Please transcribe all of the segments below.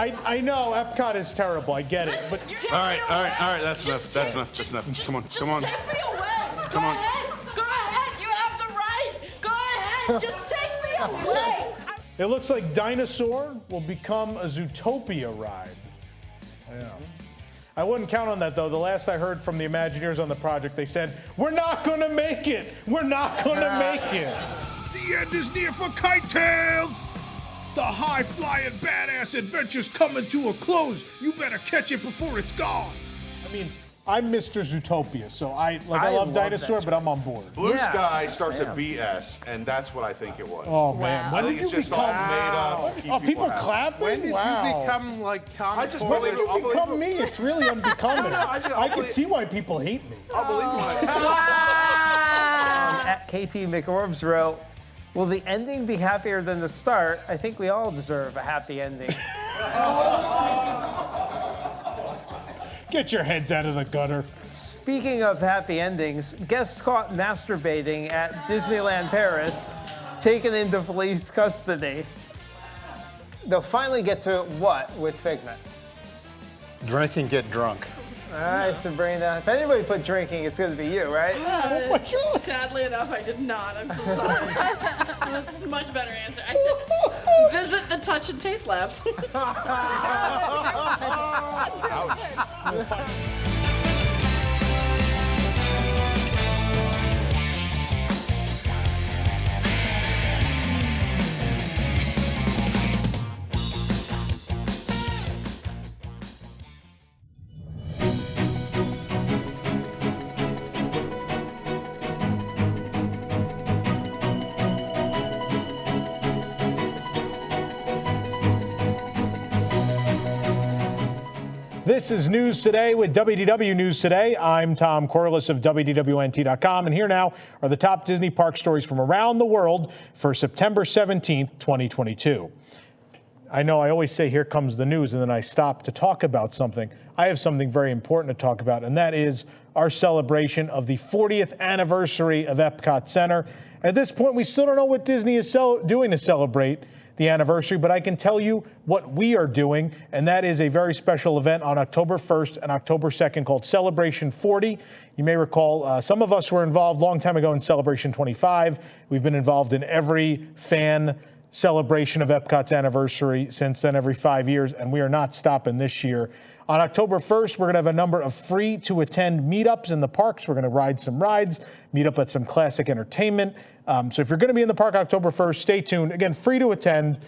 I know Epcot is terrible. I get it, but all right. That's enough. Come on. Take me away. Come on. Go ahead. You have the right. Go ahead. Just take me away. it looks like Dinosaur will become a Zootopia ride. Yeah. I wouldn't count on that, though. The last I heard from the Imagineers on the project, they said, we're not going to make it. We're not going to make it. The end is near for Kite Tails. The high-flying badass adventure's coming to a close. You better catch it before it's gone. I mean, I'm Mr. Zootopia, so I love Dinosaur, but I'm on board. Blue Sky starts at BS, and that's what I think it was. Oh, man. I think it's just all made up. to keep Oh, people happy. clapping? When did you become like Tommy? When did you become me? It's really unbecoming. I can see why people hate me. I'll believe when I see it. At KT McOrbs wrote, will the ending be happier than the start? I think we all deserve a happy ending. Get your heads out of the gutter. Speaking of happy endings, guests caught masturbating at Disneyland Paris, taken into police custody. They'll finally get to what with Figment? Drink and get drunk. All right, Sabrina. If anybody put drinking, it's going to be you, right? Sadly enough, I did not. I'm so sorry. That's a much better answer. I said, visit the touch and taste labs. This is News Today with WDW News Today. I'm Tom Corliss of WDWNT.com, and here now are the top Disney park stories from around the world for September 17th, 2022. I know I always say, here comes the news, and then I stop to talk about something. I have something very important to talk about, and that is our celebration of the 40th anniversary of Epcot Center. At this point, we still don't know what Disney is doing to celebrate the anniversary, but I can tell you what we are doing, and that is a very special event on October 1st and October 2nd called Celebration 40. You may recall some of us were involved a long time ago in Celebration 25. We've been involved in every fan celebration of Epcot's anniversary since then, every 5 years, and we are not stopping this year. On October 1st, we're going to have a number of free-to-attend meetups in the parks. We're going to ride some rides, meet up at some classic entertainment. So if you're going to be in the park October 1st, stay tuned. Again, free to attend.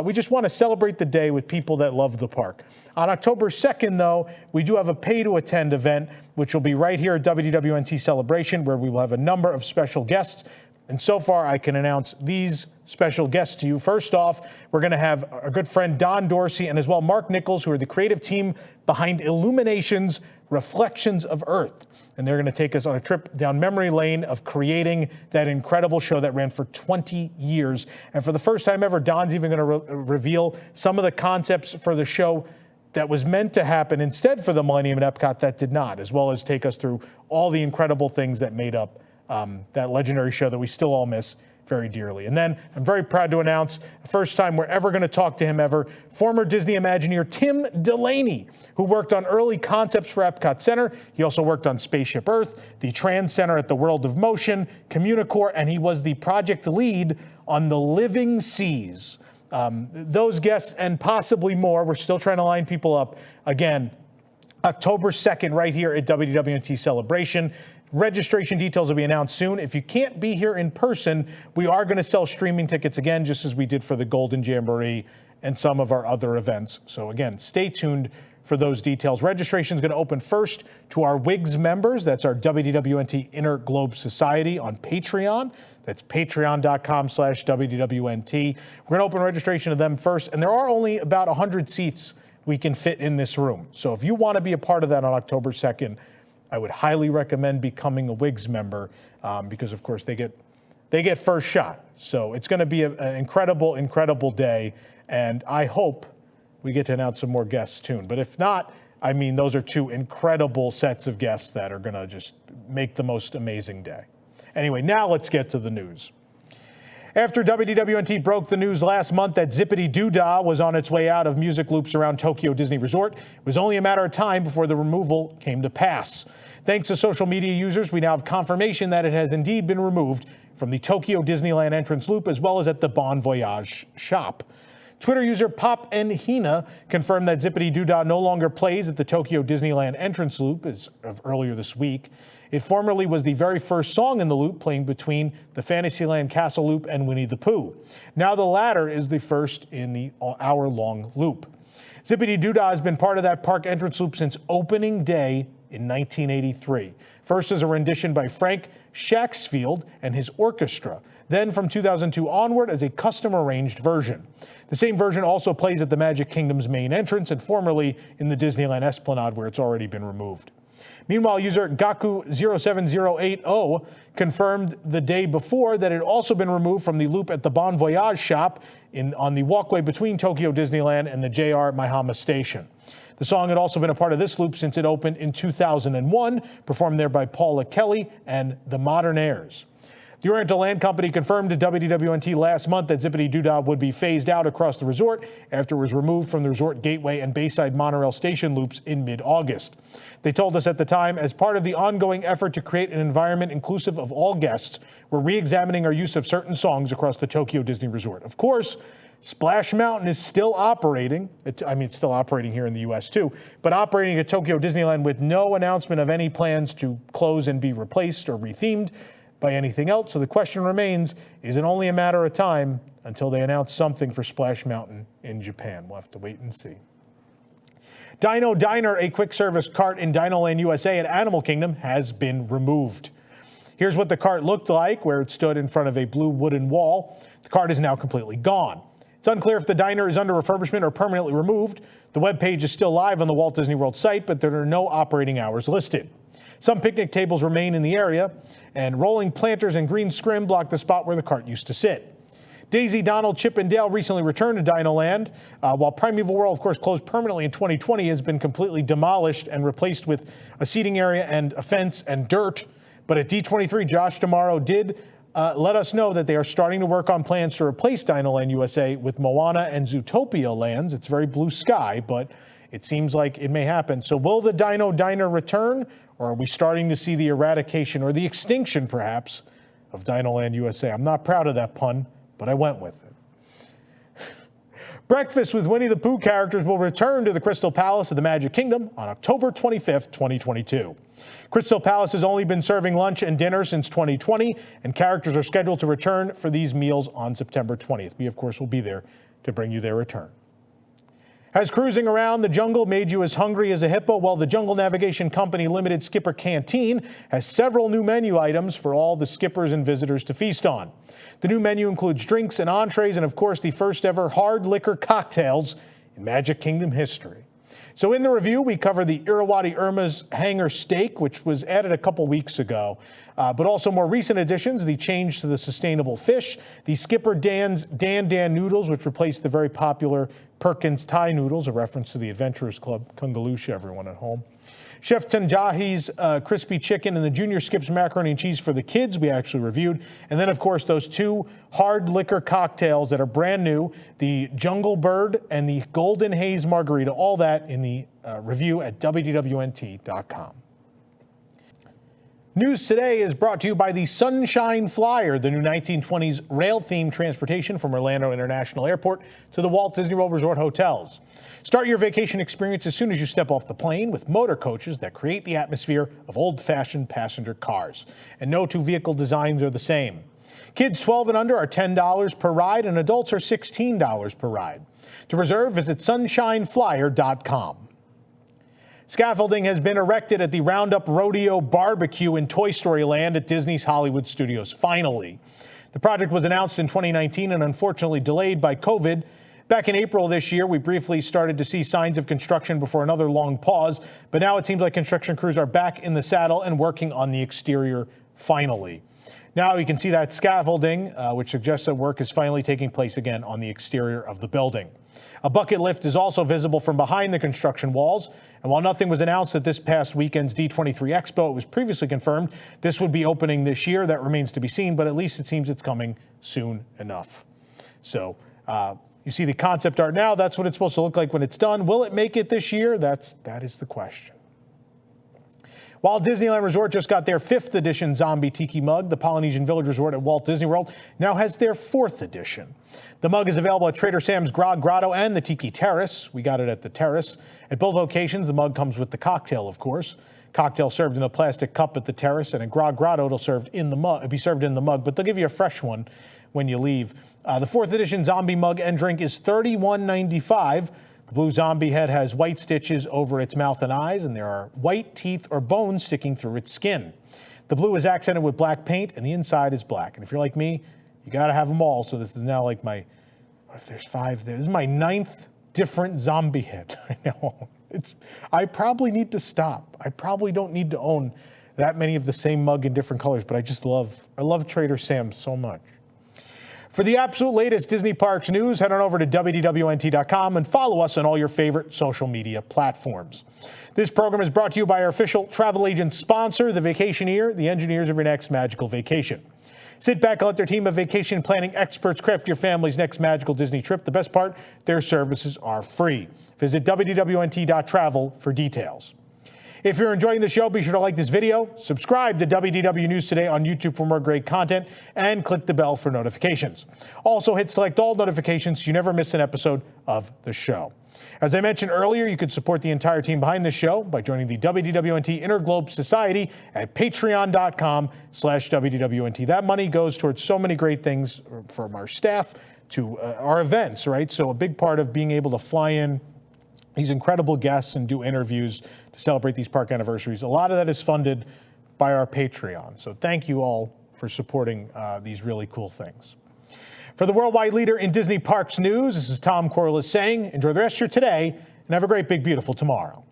We just want to celebrate the day with people that love the park. On October 2nd, though, we do have a pay-to-attend event, which will be right here at WDWNT Celebration, where we will have a number of special guests. And so far, I can announce these special guests to you. First off, we're going to have our good friend Don Dorsey and as well Mark Nichols, who are the creative team behind Illumination's Reflections of Earth. And they're going to take us on a trip down memory lane of creating that incredible show that ran for 20 years. And for the first time ever, Don's even going to reveal some of the concepts for the show that was meant to happen instead for the Millennium at Epcot that did not, as well as take us through all the incredible things that made up that legendary show that we still all miss very dearly. And then I'm very proud to announce the first time we're ever going to talk to him ever, former Disney Imagineer Tim Delaney, who worked on early concepts for Epcot Center. He also worked on Spaceship Earth, the Trans Center at the World of Motion, Communicore, and he was the project lead on the Living Seas. Those guests and possibly more, we're still trying to line people up. Again, October 2nd, right here at WDWNT Celebration. Registration details will be announced soon. If you can't be here in person, we are going to sell streaming tickets again, just as we did for the Golden Jamboree and some of our other events. So again, stay tuned for those details. Registration is going to open first to our WIGS members. That's our WDWNT Inner Globe Society on Patreon. That's patreon.com/WDWNT. We're going to open registration to them first, and there are only about 100 seats we can fit in this room. So if you want to be a part of that on October 2nd, I would highly recommend becoming a WIGS member because, of course, they get first shot. So it's going to be an incredible, incredible day, and I hope we get to announce some more guests soon. But if not, I mean, those are two incredible sets of guests that are going to just make the most amazing day. Anyway, now let's get to the news. After WDWNT broke the news last month that Zip-A-Dee-Doo-Dah was on its way out of music loops around Tokyo Disney Resort, it was only a matter of time before the removal came to pass. Thanks to social media users, we now have confirmation that it has indeed been removed from the Tokyo Disneyland entrance loop as well as at the Bon Voyage shop. Twitter user Pop and Hina confirmed that Zip-A-Dee-Doo-Dah no longer plays at the Tokyo Disneyland entrance loop as of earlier this week. It formerly was the very first song in the loop, playing between the Fantasyland Castle loop and Winnie the Pooh. Now the latter is the first in the hour-long loop. Zip-A-Dee-Doo-Dah has been part of that park entrance loop since opening day in 1983. First as a rendition by Frank Shaxfield and his orchestra. Then from 2002 onward as a custom-arranged version. The same version also plays at the Magic Kingdom's main entrance and formerly in the Disneyland Esplanade, where it's already been removed. Meanwhile, user Gaku07080 confirmed the day before that it had also been removed from the loop at the Bon Voyage shop on the walkway between Tokyo Disneyland and the JR Maihama station. The song had also been a part of this loop since it opened in 2001, performed there by Paula Kelly and the Modern Airs. The Oriental Land Company confirmed to WDWNT last month that Zip-A-Dee-Doo-Dah would be phased out across the resort after it was removed from the resort gateway and Bayside monorail station loops in mid-August. They told us at the time, as part of the ongoing effort to create an environment inclusive of all guests, we're re-examining our use of certain songs across the Tokyo Disney Resort. Of course, Splash Mountain is still operating. It's still operating here in the U.S. too, but operating at Tokyo Disneyland with no announcement of any plans to close and be replaced or rethemed by anything else. So the question remains, is it only a matter of time until they announce something for Splash Mountain in Japan? We'll have to wait and see. Dino Diner, a quick service cart in Dinoland USA at Animal Kingdom, has been removed. Here's what the cart looked like, where it stood in front of a blue wooden wall. The cart is now completely gone. It's unclear if the diner is under refurbishment or permanently removed. The webpage is still live on the Walt Disney World site, but there are no operating hours listed. Some picnic tables remain in the area, and rolling planters and green scrim block the spot where the cart used to sit. Daisy, Donald, Chip, and Dale recently returned to Dinoland, while Primeval World, of course, closed permanently in 2020, has been completely demolished and replaced with a seating area and a fence and dirt. But at D23, Josh D'Amaro did let us know that they are starting to work on plans to replace Dinoland USA with Moana and Zootopia lands. It's very blue sky, but it seems like it may happen. So will the Dino Diner return, or are we starting to see the eradication or the extinction, perhaps, of Dinoland USA? I'm not proud of that pun, but I went with it. Breakfast with Winnie the Pooh characters will return to the Crystal Palace of the Magic Kingdom on October 25th, 2022. Crystal Palace has only been serving lunch and dinner since 2020, and characters are scheduled to return for these meals on September 20th. We, of course, will be there to bring you their return. Has cruising around the jungle made you as hungry as a hippo? Well, the Jungle Navigation Company Limited Skipper Canteen has several new menu items for all the skippers and visitors to feast on. The new menu includes drinks and entrees and, of course, the first ever hard liquor cocktails in Magic Kingdom history. So in the review, we cover the Irrawaddy Irma's Hanger Steak, which was added a couple weeks ago, but also more recent additions, the change to the sustainable fish, the Skipper Dan's Dan noodles, which replaced the very popular Perkins Thai noodles, a reference to the Adventurers Club, Kungaloosh, everyone at home. Chef Tanjahi's crispy chicken and the Junior Skips macaroni and cheese for the kids, we actually reviewed. And then, of course, those two hard liquor cocktails that are brand new, the Jungle Bird and the Golden Haze Margarita, all that in the review at WDWNT.com. News Today is brought to you by the Sunshine Flyer, the new 1920s rail-themed transportation from Orlando International Airport to the Walt Disney World Resort hotels. Start your vacation experience as soon as you step off the plane with motor coaches that create the atmosphere of old-fashioned passenger cars. And no two vehicle designs are the same. Kids 12 and under are $10 per ride, and adults are $16 per ride. To reserve, visit sunshineflyer.com. Scaffolding has been erected at the Roundup Rodeo Barbecue in Toy Story Land at Disney's Hollywood Studios, finally. The project was announced in 2019 and unfortunately delayed by COVID. Back in April this year, we briefly started to see signs of construction before another long pause, but now it seems like construction crews are back in the saddle and working on the exterior finally. Now you can see that scaffolding, which suggests that work is finally taking place again on the exterior of the building. A bucket lift is also visible from behind the construction walls. And while nothing was announced at this past weekend's D23 Expo, it was previously confirmed this would be opening this year. That remains to be seen, but at least it seems it's coming soon enough. So you see the concept art now. That's what it's supposed to look like when it's done. Will it make it this year? That is the question. Walt Disneyland Resort just got their 5th edition Zombie Tiki mug. The Polynesian Village Resort at Walt Disney World now has their 4th edition. The mug is available at Trader Sam's Grog Grotto and the Tiki Terrace. We got it at the Terrace. At both locations, the mug comes with the cocktail, of course. Cocktail served in a plastic cup at the Terrace, and at Grog Grotto, it'll be served in the mug, but they'll give you a fresh one when you leave. The 4th edition Zombie mug and drink is $31.95. The blue zombie head has white stitches over its mouth and eyes, and there are white teeth or bones sticking through its skin. The blue is accented with black paint, and the inside is black. And if you're like me, you got to have them all. So this is now like if there's 5 there, this is my 9th different zombie head. I know. I probably need to stop. I probably don't need to own that many of the same mug in different colors, but I love Trader Sam's so much. For the absolute latest Disney Parks news, head on over to WDWNT.com and follow us on all your favorite social media platforms. This program is brought to you by our official travel agent sponsor, The Vacationeer, the engineers of your next magical vacation. Sit back and let their team of vacation planning experts craft your family's next magical Disney trip. The best part, their services are free. Visit WDWNT.travel for details. If you're enjoying the show, be sure to like this video, subscribe to WDW News Today on YouTube for more great content, and click the bell for notifications. Also, hit select all notifications so you never miss an episode of the show. As I mentioned earlier, you can support the entire team behind this show by joining the WDWNT Interglobe Society at patreon.com/WDWNT. That money goes towards so many great things from our staff to our events, right? So a big part of being able to fly in these incredible guests and do interviews to celebrate these park anniversaries. A lot of that is funded by our Patreon. So thank you all for supporting these really cool things. For the worldwide leader in Disney Parks news, this is Tom Corliss saying, enjoy the rest of your today and have a great, big, beautiful tomorrow.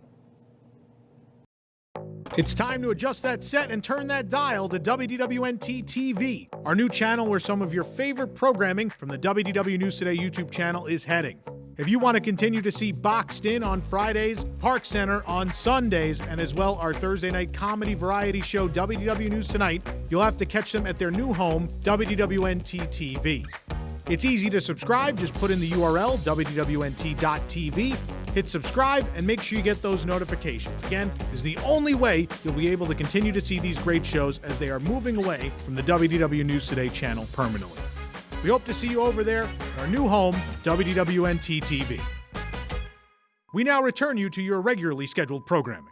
It's time to adjust that set and turn that dial to WDWNT TV, our new channel where some of your favorite programming from the WDW News Today YouTube channel is heading. If you want to continue to see Boxed In on Fridays, Park Center on Sundays, and as well our Thursday night comedy variety show WDW News Tonight, you'll have to catch them at their new home, WDWNT TV. It's easy to subscribe. Just put in the URL, WDWNT.tv, hit subscribe, and make sure you get those notifications. Again, is the only way you'll be able to continue to see these great shows as they are moving away from the WDW News Today channel permanently. We hope to see you over there at our new home, WDWNT TV. We now return you to your regularly scheduled programming.